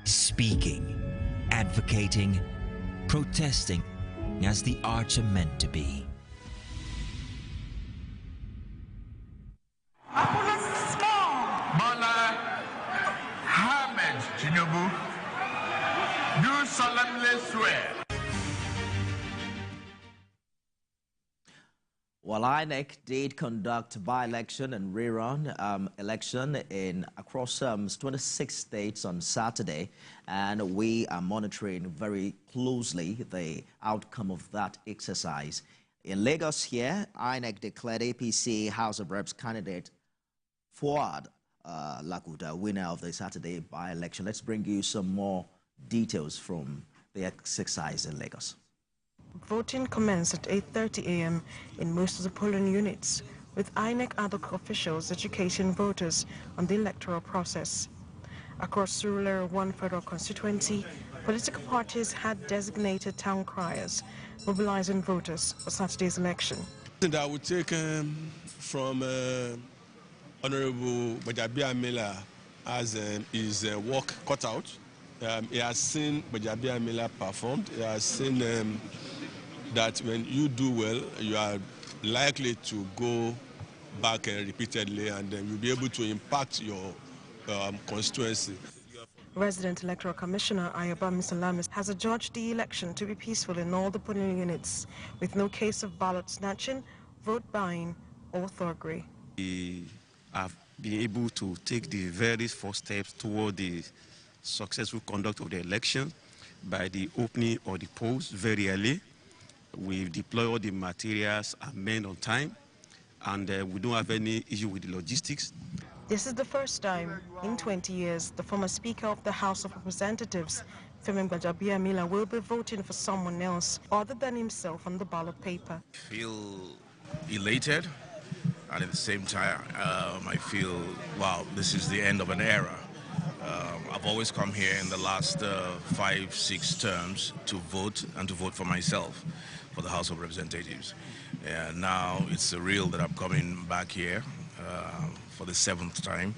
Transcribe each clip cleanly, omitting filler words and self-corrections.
speaking, advocating, protesting as the arts are meant to be. Do solemnly swear. Well, INEC did conduct by-election and rerun election in across 26 states on Saturday, and we are monitoring very closely the outcome of that exercise. In Lagos here, INEC declared APC House of Reps candidate Fuad Lakuta winner of the Saturday by-election. Let's bring you some more details from the exercise in Lagos. Voting commenced at 8:30 a.m. in most of the polling units, with INEC ad hoc officials educating voters on the electoral process. Across Surulere 1 federal constituency, political parties had designated town criers, mobilizing voters for Saturday's election. I would take from Honorable Bajabia Miller as his work cut out. He has seen Bajabia Miller performed. He has seen that when you do well, you are likely to go back repeatedly, and then you'll be able to impact your constituency. Resident Electoral Commissioner Ayaba Misalamis has adjudged the election to be peaceful in all the polling units, with no case of ballot snatching, vote buying, or thuggery. We have been able to take the very first steps toward the successful conduct of the election by the opening of the polls very early. We've deployed all the materials and men on time, and we don't have any issue with the logistics. This is the first time in 20 years the former Speaker of the House of Representatives, Femi Bajabia Miller, will be voting for someone else other than himself on the ballot paper. I feel elated, and at the same time, I feel, wow, this is the end of an era. I've always come here in the last 5-6 terms to vote and to vote for myself for the House of Representatives. And now it's surreal that I'm coming back here for the 7th time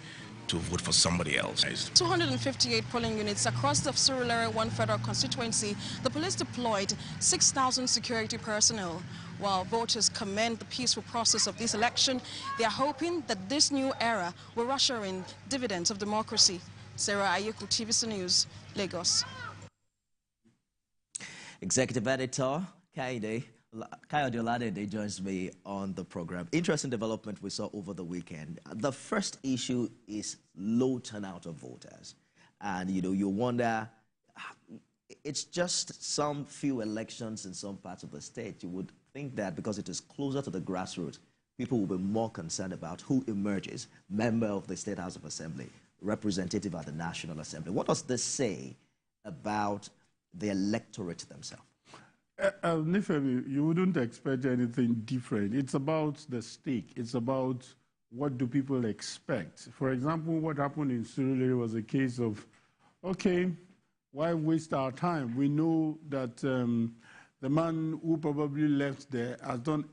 to vote for somebody else. 258 polling units across the Surulere 1 federal constituency. The police deployed 6,000 security personnel. While voters commend the peaceful process of this election, they are hoping that this new era will usher in dividends of democracy. Sarah Ayeku, TVC News, Lagos. Executive Editor Kayode Oladede joins me on the program. Interesting development we saw over the weekend. The first issue is low turnout of voters. And, you wonder, it's just some few elections in some parts of the state. You would think that because it is closer to the grassroots, people will be more concerned about who emerges, member of the State House of Assembly, representative at the National Assembly. What does this say about the electorate themselves? Nifemi, you wouldn't expect anything different. It's about the stake. It's about what do people expect. For example, what happened in Surulere was a case of, okay, why waste our time? We know that the man who probably left there has done,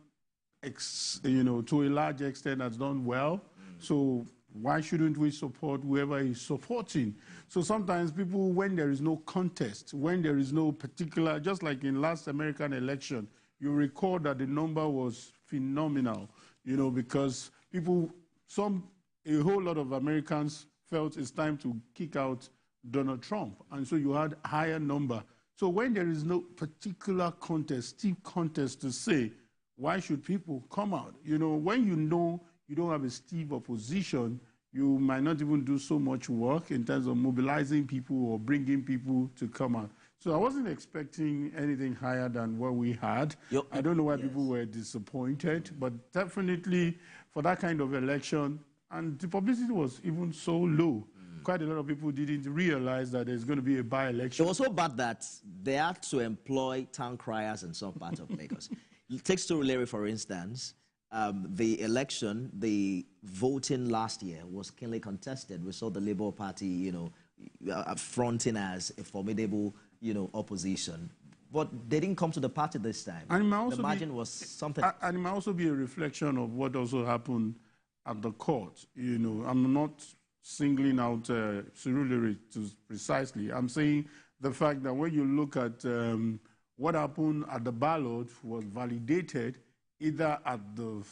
to a large extent, has done well. So why shouldn't we support whoever is supporting? So sometimes people, when there is no contest, when there is no particular, just like in last American election, you recall that the number was phenomenal, because people, a whole lot of Americans felt it's time to kick out Donald Trump. And so you had a higher number. So when there is no particular contest, steep contest to say, why should people come out? When you know you don't have a steep opposition, you might not even do so much work in terms of mobilizing people or bringing people to come out. So I wasn't expecting anything higher than what we had. I don't know why people were disappointed, but definitely for that kind of election, and the publicity was even so low. Quite a lot of people didn't realize that there's going to be a by-election. It was so bad that they had to employ town criers in some parts of Lagos. Take Surulere, for instance. The election, the voting last year was keenly contested. We saw the Labour Party, fronting as a formidable, opposition. But they didn't come to the party this time. And the margin was something. And it might also be a reflection of what also happened at the court. I'm not singling out Surulere precisely. I'm saying the fact that when you look at what happened at the ballot was validated either at the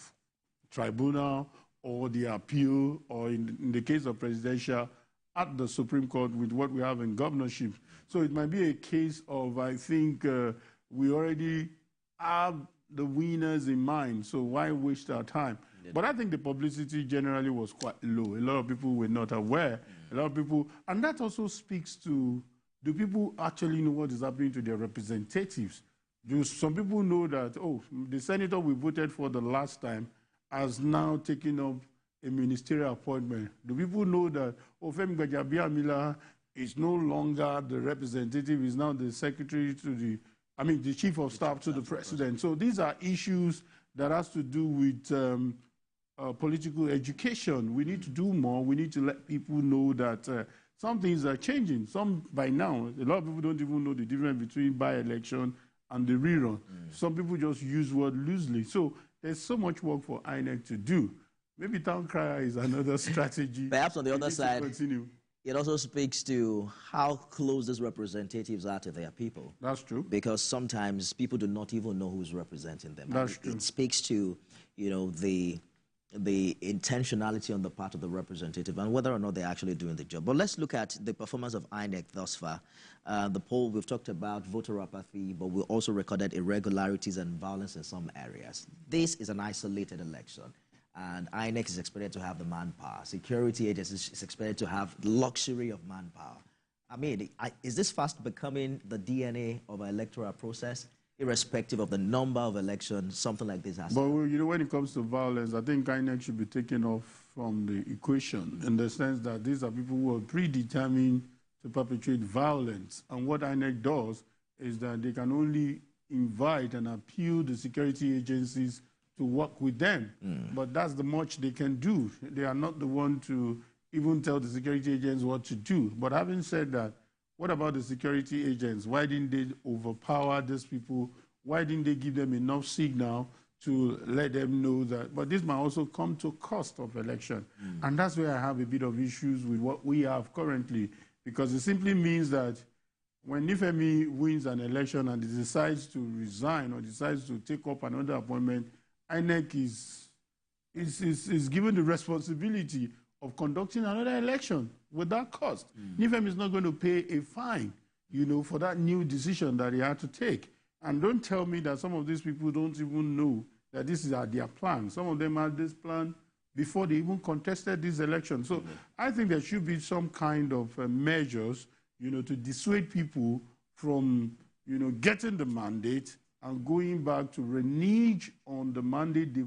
tribunal or the appeal, or in the case of presidential, at the Supreme Court with what we have in governorship. So it might be a case of, I think, we already have the winners in mind, so why waste our time? Yeah. But I think the publicity generally was quite low. A lot of people were not aware. A lot of people, and that also speaks to, do people actually know what is happening to their representatives? Do some people know that, oh, the senator we voted for the last time has now taken up a ministerial appointment? Do people know that, oh, Femi Gbajabiamila is no longer the representative, is now the secretary to the, the chief of staff to the president? So these are issues that has to do with political education. We need to do more. We need to let people know that some things are changing. Some, by now, a lot of people don't even know the difference between by-election and the rerun. Some people just use word loosely. So there's so much work for INEC to do. Maybe town crier is another strategy. Perhaps on the other side, it also speaks to how close these representatives are to their people. That's true. Because sometimes people do not even know who's representing them. That's true. It speaks to, the intentionality on the part of the representative and whether or not they're actually doing the job. But let's look at the performance of INEC thus far. The poll, we've talked about voter apathy, but we also recorded irregularities and violence in some areas. This is an isolated election, and INEC is expected to have the manpower. Security agencies is expected to have the luxury of manpower. Is this fast becoming the DNA of our electoral process? Irrespective of the number of elections, something like this has. But when it comes to violence, I think INEC should be taken off from the equation in the sense that these are people who are predetermined to perpetrate violence. And what INEC does is that they can only invite and appeal the security agencies to work with them. But that's the much they can do. They are not the one to even tell the security agents what to do. But having said that, what about the security agents? Why didn't they overpower these people? Why didn't they give them enough signal to let them know that? But this might also come to cost of election. And that's where I have a bit of issues with what we have currently, because it simply means that when Nifemi wins an election and he decides to resign or decides to take up another appointment, INEC is given the responsibility of conducting another election without cost. Nifem is not going to pay a fine, for that new decision that he had to take. And don't tell me that some of these people don't even know that this is their plan. Some of them had this plan before they even contested this election. So I think there should be some kind of measures, to dissuade people from, getting the mandate and going back to renege on the mandate they've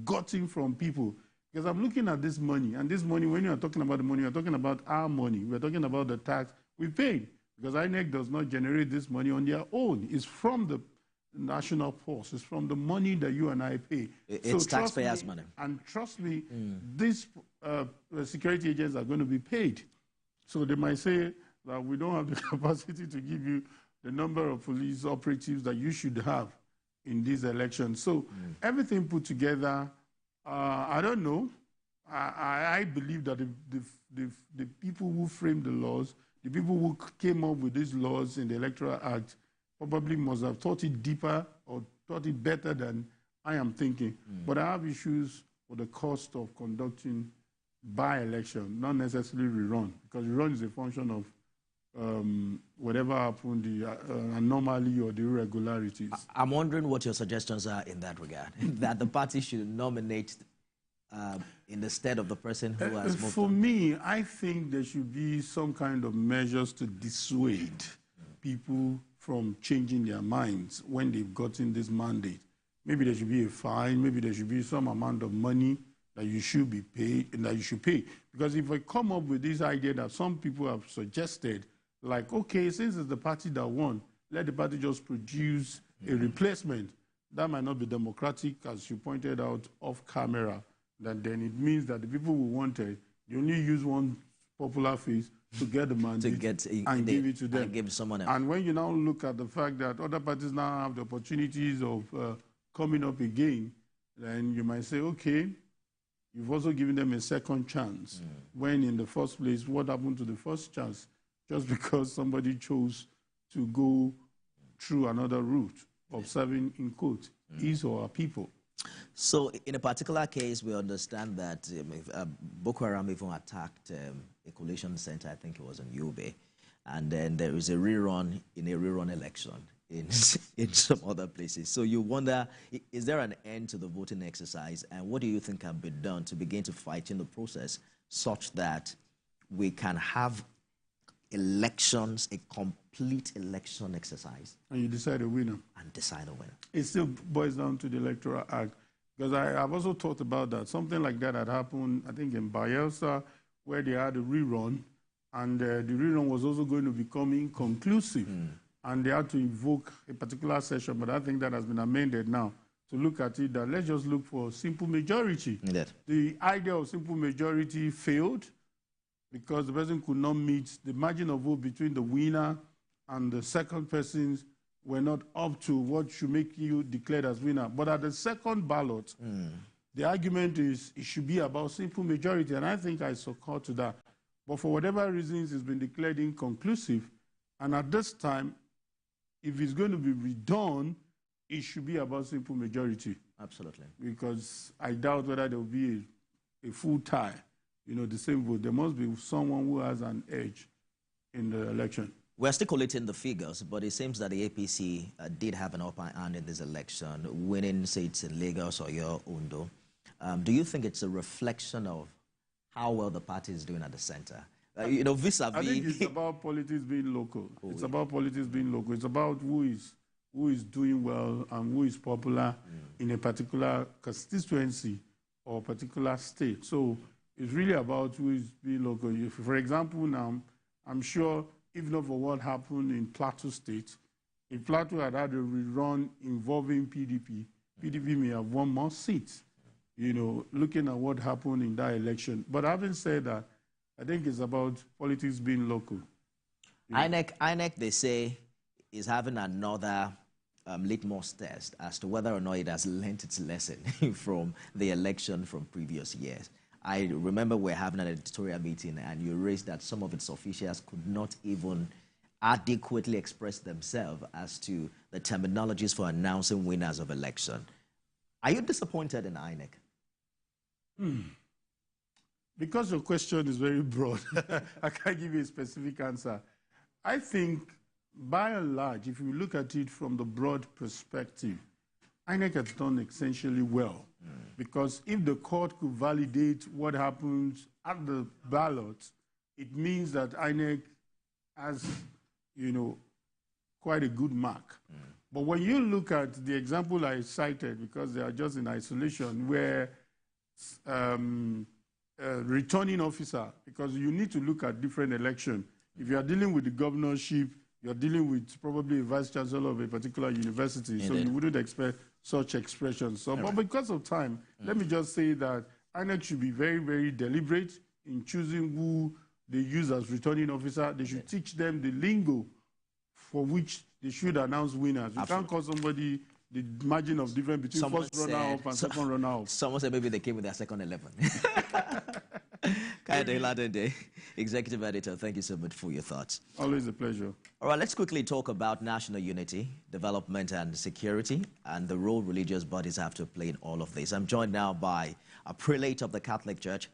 gotten from people. Because I'm looking at this money, and this money, when you're talking about the money, you're talking about our money. We're talking about the tax we paid. Because INEC does not generate this money on their own. It's from the national purse. It's from the money that you and I pay. It's taxpayers' money. And trust me, these security agents are going to be paid. So they might say that we don't have the capacity to give you the number of police operatives that you should have in these elections. So everything put together, I don't know. I believe that the people who framed the laws, the people who came up with these laws in the Electoral Act probably must have thought it deeper or thought it better than I am thinking. But I have issues with the cost of conducting by-election, not necessarily rerun, because rerun is a function of whatever happened, the anomaly or the irregularities. I'm wondering what your suggestions are in that regard, that the party should nominate in the stead of the person who has moved For me, I think there should be some kind of measures to dissuade people from changing their minds when they've gotten this mandate. Maybe there should be a fine, maybe there should be some amount of money that you should be paid and that you should pay. Because if I come up with this idea that some people have suggested, like, okay, since it's the party that won, let the party just produce a replacement. That might not be democratic, as you pointed out, off camera. That then it means that the people who wanted, they only use one popular face to get the mandate and give it to them. And give someone else. And when you now look at the fact that other parties now have the opportunities of coming up again, then you might say, okay, you've also given them a second chance. When in the first place, what happened to the first chance? Just because somebody chose to go through another route of serving, in quote, his or her people. So in a particular case, we understand that Boko Haram even attacked a collation center, I think it was in Yobe, and then there is a rerun in a rerun election in some other places. So you wonder, is there an end to the voting exercise, and what do you think can be done to begin to fight in the process such that we can have elections, a complete election exercise? And you decide a winner. And decide a winner. It still boils down to the Electoral Act. Because I've also thought about that. Something like that had happened, I think, in Bayelsa, where they had a rerun, and the rerun was also going to become inconclusive. And they had to invoke a particular session, but I think that has been amended now to look at it that let's just look for simple majority. Indeed. The idea of simple majority failed because the person could not meet the margin of vote between the winner and the second persons were not up to what should make you declared as winner. But at the second ballot, the argument is it should be about simple majority, and I think I succumb to that. But for whatever reasons, it's been declared inconclusive, and at this time, if it's going to be redone, it should be about simple majority. Absolutely. Because I doubt whether there will be a full tie, the same vote. There must be someone who has an edge in the election. We're still collating the figures, but it seems that the APC did have an upper hand in this election, winning seats in Lagos or Ondo. Do you think it's a reflection of how well the party is doing at the center? Vis-a-vis... I think it's about politics being local. It's about politics being local. It's about who is doing well and who is popular in a particular constituency or particular state. So it's really about who is being local. If, for example, now, I'm sure, if not for what happened in Plateau State, if Plateau had had a rerun involving PDP, PDP may have won more seats, looking at what happened in that election. But having said that, I think it's about politics being local. INEC, they say, is having another litmus test as to whether or not it has learned its lesson from the election from previous years. I remember we're having an editorial meeting and you raised that some of its officials could not even adequately express themselves as to the terminologies for announcing winners of election. Are you disappointed in INEC? Because your question is very broad, I can't give you a specific answer. I think, by and large, if you look at it from the broad perspective, INEC has done essentially well. Because if the court could validate what happens at the ballot, it means that INEC has, quite a good mark. But when you look at the example I cited, because they are just in isolation, where returning officer, because you need to look at different elections. If you are dealing with the governorship, you're dealing with probably a vice chancellor of a particular university, so you wouldn't expect such expressions. So, but because of time, let me just say that INEC should be very, very deliberate in choosing who they use as returning officer. They should teach them the lingo for which they should announce winners. You can't call somebody the margin of difference between first runner-up and second runner-up. Someone said maybe they came with their second 11. Kayode Ladende, Executive Editor, thank you so much for your thoughts. Always a pleasure. All right, let's quickly talk about national unity, development and security, and the role religious bodies have to play in all of this. I'm joined now by a prelate of the Catholic Church,